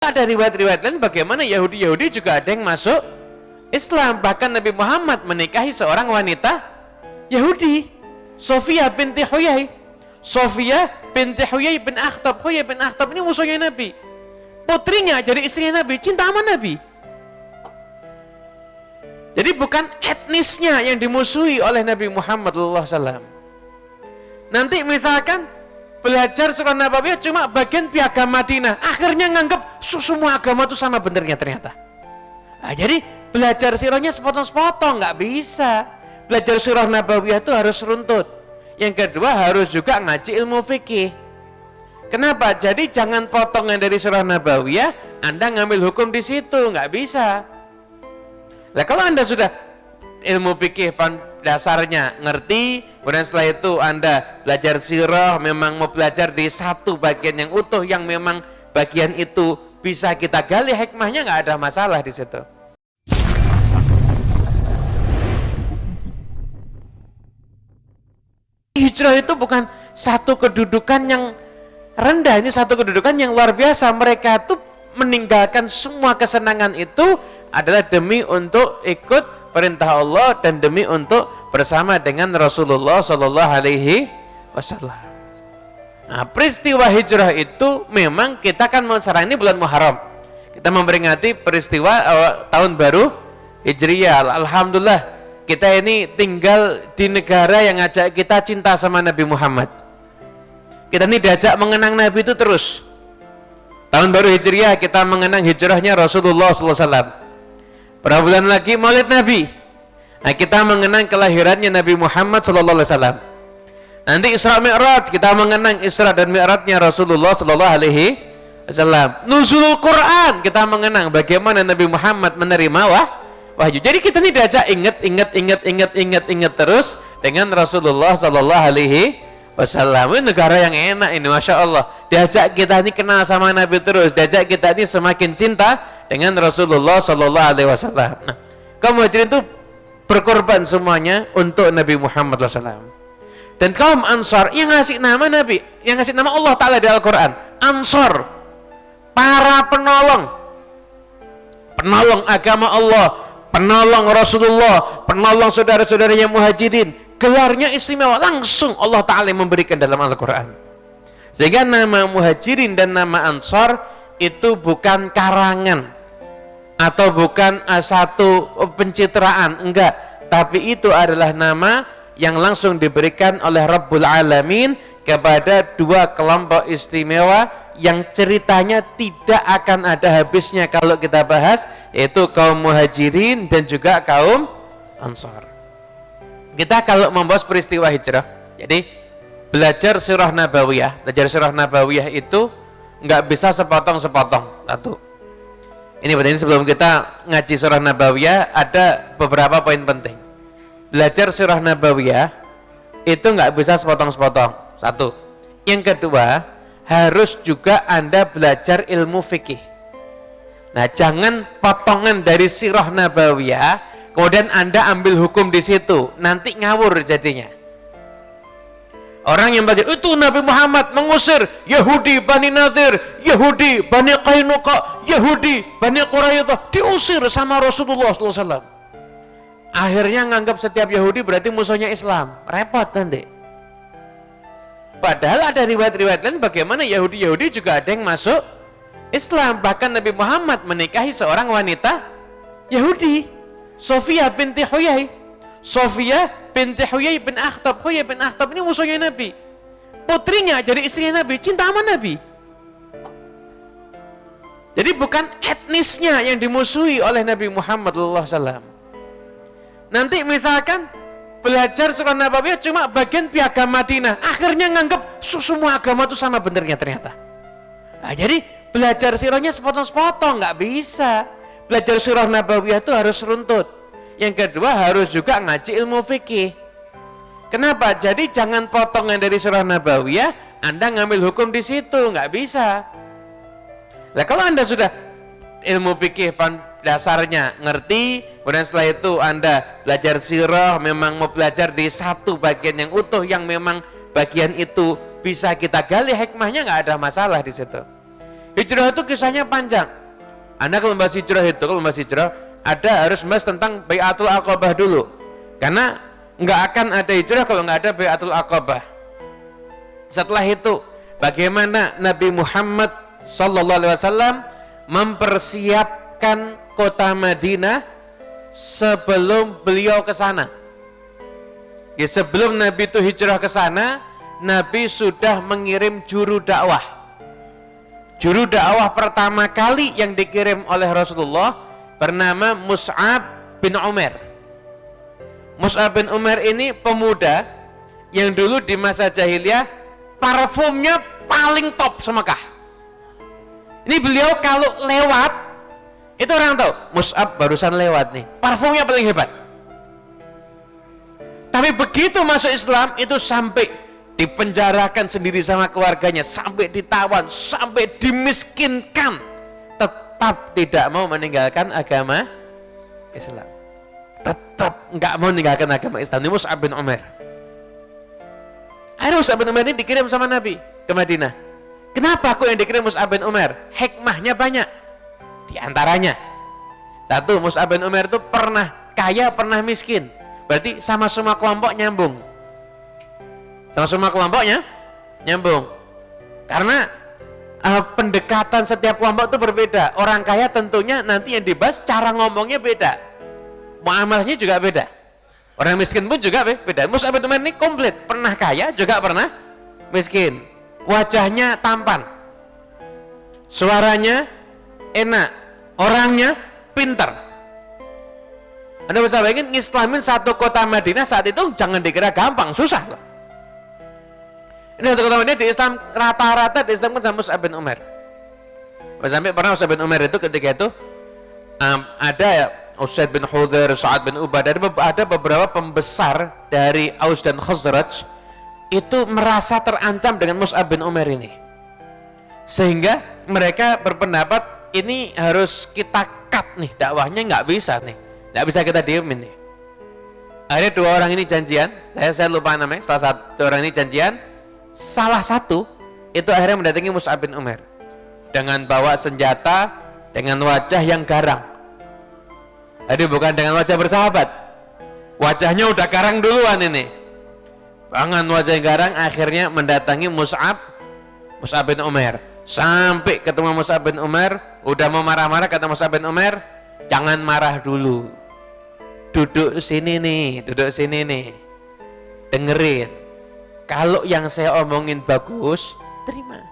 Ada riwayat-riwayat lain bagaimana Yahudi juga ada yang masuk Islam. Bahkan Nabi Muhammad menikahi seorang wanita Yahudi, Sofia binti Huyai. Sofia binti Huyai bin Akhtab. Huyai bin Akhtab ini musuhnya Nabi. Putrinya jadi istrinya Nabi, cinta sama Nabi. Jadi bukan etnisnya yang dimusuhi oleh Nabi Muhammad SAW. Nanti misalkan belajar surah Nabawiyah cuma bagian piagam Madinah, akhirnya nganggap semua agama itu sama benernya ternyata. Nah, jadi belajar sirahnya sepotong-sepotong, nggak bisa. Belajar surah Nabawiyah itu harus runtut. Yang kedua harus juga ngaji ilmu fikih. Kenapa? Jadi jangan potongan dari surah Nabawiyah Anda ngambil hukum di situ, nggak bisa. Nah, kalau Anda sudah ilmu fikih dasarnya ngerti, kemudian setelah itu Anda belajar sirah, memang mau belajar di satu bagian yang utuh, yang memang bagian itu bisa kita gali hikmahnya, nggak ada masalah di situ. Hijrah itu bukan satu kedudukan yang rendah, ini satu kedudukan yang luar biasa. Mereka tuh meninggalkan semua kesenangan itu adalah demi untuk ikut perintah Allah dan demi untuk bersama dengan Rasulullah Shallallahu Alaihi Wasallam. Nah, peristiwa hijrah itu memang kita kan sekarang ini bulan Muharram, kita memperingati peristiwa tahun baru Hijriyah. Alhamdulillah kita ini tinggal di negara yang ngajak kita cinta sama Nabi Muhammad. Kita ini diajak mengenang Nabi itu terus. Tahun baru Hijriyah kita mengenang hijrahnya Rasulullah Sallallahu Alaihi Wasallam. Berapa bulan lagi Maulid Nabi. Nah, kita mengenang kelahirannya Nabi Muhammad Sallallahu Alaihi Wasallam. Nanti Isra Mi'raj kita mengenang Isra dan Mi'rajnya Rasulullah Sallallahu Alaihi Wasallam. Nuzulul Quran kita mengenang bagaimana Nabi Muhammad menerima wahyu. Jadi kita ini diajak ingat terus dengan Rasulullah Sallallahu Alaihi Wasallam. Ini negara yang enak ini, masya Allah. Diajak kita ini kenal sama Nabi terus, diajak kita ini semakin cinta dengan Rasulullah Sallallahu Alaihi Wasallam. Nah, kaum muhajirin itu berkorban semuanya untuk Nabi Muhammad SAW. Dan kaum Ansar yang ngasih nama Nabi, yang ngasih nama Allah Taala di Al-Quran, Ansar, para penolong agama Allah, penolong Rasulullah, penolong saudara-saudaranya muhajirin. Gelarnya istimewa, langsung Allah Ta'ala memberikan dalam Al-Quran. Sehingga nama muhajirin dan nama Ansar itu bukan karangan atau bukan satu pencitraan, enggak, tapi itu adalah nama yang langsung diberikan oleh Rabbul Alamin kepada dua kelompok istimewa yang ceritanya tidak akan ada habisnya kalau kita bahas, yaitu kaum muhajirin dan juga kaum Ansar. Kita kalau membahas peristiwa hijrah, jadi belajar surah Nabawiyah itu nggak bisa sepotong-sepotong. Satu. Ini berarti sebelum kita ngaji surah Nabawiyah ada beberapa poin penting. Belajar surah Nabawiyah itu nggak bisa sepotong-sepotong. Satu. Yang kedua, harus juga Anda belajar ilmu fikih. Nah, jangan potongan dari surah Nabawiyah kemudian Anda ambil hukum di situ, nanti ngawur jadinya. Orang yang belajar itu Nabi Muhammad mengusir Yahudi Bani Nadir, Yahudi Bani Qainuqa, Yahudi Bani Quraidah, diusir sama Rasulullah SAW. Akhirnya nganggap setiap Yahudi berarti musuhnya Islam, repot nanti. Padahal ada riwayat-riwayat lain bagaimana Yahudi juga ada yang masuk Islam. Bahkan Nabi Muhammad menikahi seorang wanita Yahudi, Sofia binti Huyai. Sofia binti Huyai bin Akhtab. Huyai bin Akhtab ini musuhnya Nabi. Putrinya jadi istrinya Nabi, cinta sama Nabi. Jadi bukan etnisnya yang dimusuhi oleh Nabi Muhammad SAW. Nanti misalkan belajar surah Nabawiyah cuma bagian piagam Madinah, akhirnya nganggap semua agama itu sama benernya ternyata. Nah, jadi belajar sirahnya sepotong-sepotong, nggak bisa. Belajar surah Nabawiyah itu harus runtut. Yang kedua harus juga ngaji ilmu fikih. Kenapa? Jadi jangan potongan dari surah Nabawiyah Anda ngambil hukum di situ, nggak bisa. Nah, kalau Anda sudah ilmu fikih dasarnya ngerti, kemudian setelah itu Anda belajar sirah, memang mau belajar di satu bagian yang utuh, yang memang bagian itu bisa kita gali hikmahnya, nggak ada masalah di situ. Hijrah itu kisahnya panjang. Anda kalau membahas hijrah, ada harus membahas tentang Bai'atul Aqabah dulu. Karena nggak akan ada hijrah kalau nggak ada Bai'atul Aqabah. Setelah itu, bagaimana Nabi Muhammad SAW mempersiapkan kota Madinah sebelum beliau ke sana. Ya, sebelum Nabi itu hijrah ke sana, Nabi sudah mengirim juru dakwah. Juru dakwah pertama kali yang dikirim oleh Rasulullah bernama Mus'ab bin Umair. Mus'ab bin Umair ini pemuda yang dulu di masa jahiliyah parfumnya paling top semekah. Ini beliau kalau lewat, itu orang tahu, Mus'ab barusan lewat nih, parfumnya paling hebat. Tapi begitu masuk Islam, itu sampai dipenjarakan sendiri sama keluarganya, sampai ditawan, sampai dimiskinkan, tetap tidak mau meninggalkan agama Islam. Tetap nggak mau meninggalkan agama Islam. Ini Mus'ab bin Umair. Akhirnya Mus'ab bin Umair ini dikirim sama Nabi ke Madinah. Kenapa aku yang dikirim Mus'ab bin Umair? Hikmahnya banyak. Di antaranya, satu, Mus'ab bin Umair itu pernah kaya, pernah miskin. Berarti sama semua kelompok nyambung. Sama semua kelompoknya nyambung. Karena pendekatan setiap kelompok itu berbeda. Orang kaya tentunya nanti yang dibahas cara ngomongnya beda. Muamalahnya juga beda. Orang miskin pun juga beda. Mus'ab bin Umair ini komplit, pernah kaya juga pernah miskin. Wajahnya tampan, suaranya enak, orangnya pintar. Anda bisa bayangin ngislamin satu kota Madinah saat itu jangan dikira gampang, susah loh. Ini satu kota Madinah di Islam rata-rata di Islam kan sama Mus'ab bin Umair. Sampai pernah Mus'ab bin Umair itu ketika itu ada ya Usaid bin Hudhair, Sa'ad bin Ubadah, ada beberapa pembesar dari Aus dan Khazraj itu merasa terancam dengan Mus'ab bin Umair ini, sehingga mereka berpendapat ini harus kita cut nih dakwahnya, nggak bisa kita diemin nih. Akhirnya dua orang ini janjian, saya lupa namanya, salah satu orang ini janjian, salah satu itu akhirnya mendatangi Mus'ab bin Umair dengan bawa senjata, dengan wajah yang garang. Jadi bukan dengan wajah bersahabat, wajahnya udah garang duluan ini. Bangan wajah yang garang, akhirnya mendatangi Mus'ab bin Umair. Sampai ketemu Mus'ab bin Umair, udah mau marah-marah, kata Mus'ab bin Umair, jangan marah dulu. Duduk sini nih, dengerin. Kalau yang saya omongin bagus, terima.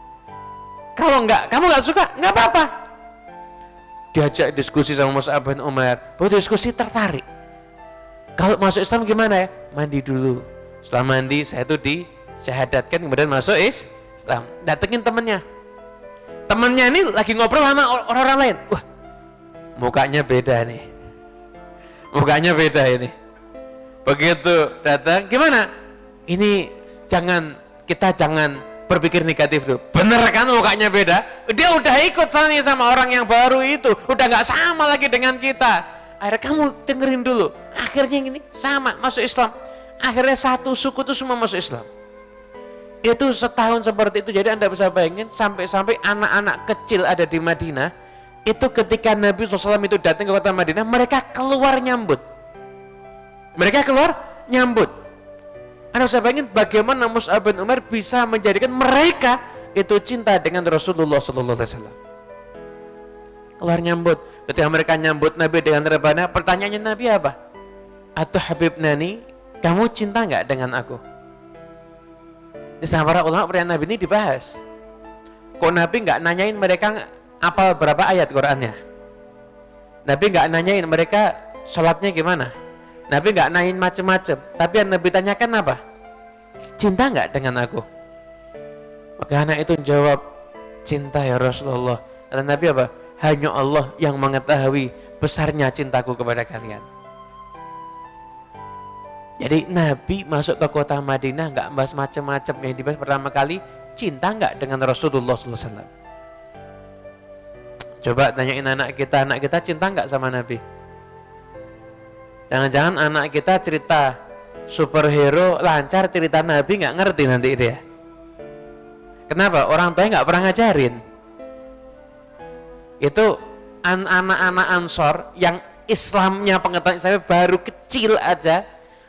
Kalau enggak, kamu enggak suka, enggak apa-apa. Diajak diskusi sama Mus'ab bin Umair, diskusi tertarik. Kalau masuk Islam gimana ya? Mandi dulu. Setelah mandi, saya itu disyahadatkan, kemudian masuk Islam. Datengin temennya ini lagi ngobrol sama orang-orang lain. Wah, mukanya beda nih, ini. Begitu datang, gimana? Ini kita jangan berpikir negatif dulu. Bener kan mukanya beda? Dia udah ikut sama orang yang baru itu, udah nggak sama lagi dengan kita. Akhirnya kamu dengerin dulu. Akhirnya gini, sama masuk Islam. Akhirnya satu suku itu semua masuk Islam. Itu setahun seperti itu. Jadi Anda bisa bayangin sampai-sampai anak-anak kecil ada di Madinah, itu ketika Nabi SAW itu datang ke kota Madinah, mereka keluar nyambut. Anda bisa bayangin bagaimana Mus'ab bin Umair bisa menjadikan mereka itu cinta dengan Rasulullah SAW. Keluar nyambut. Ketika mereka nyambut Nabi dengan rebana, pertanyaannya Nabi apa? Atau Habib Nani, kamu cinta nggak dengan aku? Di sama para ulama pertanyaan Nabi ini dibahas. Kok Nabi nggak nanyain mereka apal berapa ayat Qurannya? Nabi nggak nanyain mereka sholatnya gimana? Nabi nggak nanyain macem-macem. Tapi yang Nabi tanyakan apa? Cinta nggak dengan aku? Maka anak itu jawab, cinta ya Rasulullah. Kata Nabi apa? Hanya Allah yang mengetahui besarnya cintaku kepada kalian. Jadi Nabi masuk ke kota Madinah nggak bahas macam-macam, yang dibahas pertama kali cinta nggak dengan Rasulullah SAW. Coba tanyain anak kita cinta nggak sama Nabi? Jangan-jangan anak kita cerita superhero lancar, cerita Nabi nggak ngerti nanti dia. Kenapa? Orang tua nggak pernah ngajarin. Itu anak-anak Ansor yang Islamnya, pengetahuan Islamnya baru kecil aja,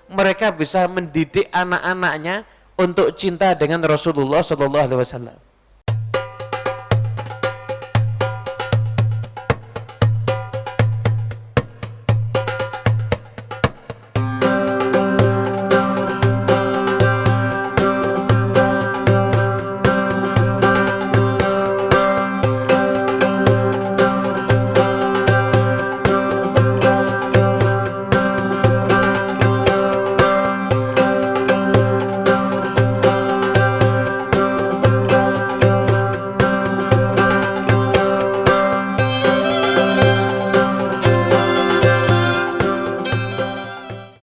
mereka bisa mendidik anak-anaknya untuk cinta dengan Rasulullah SAW.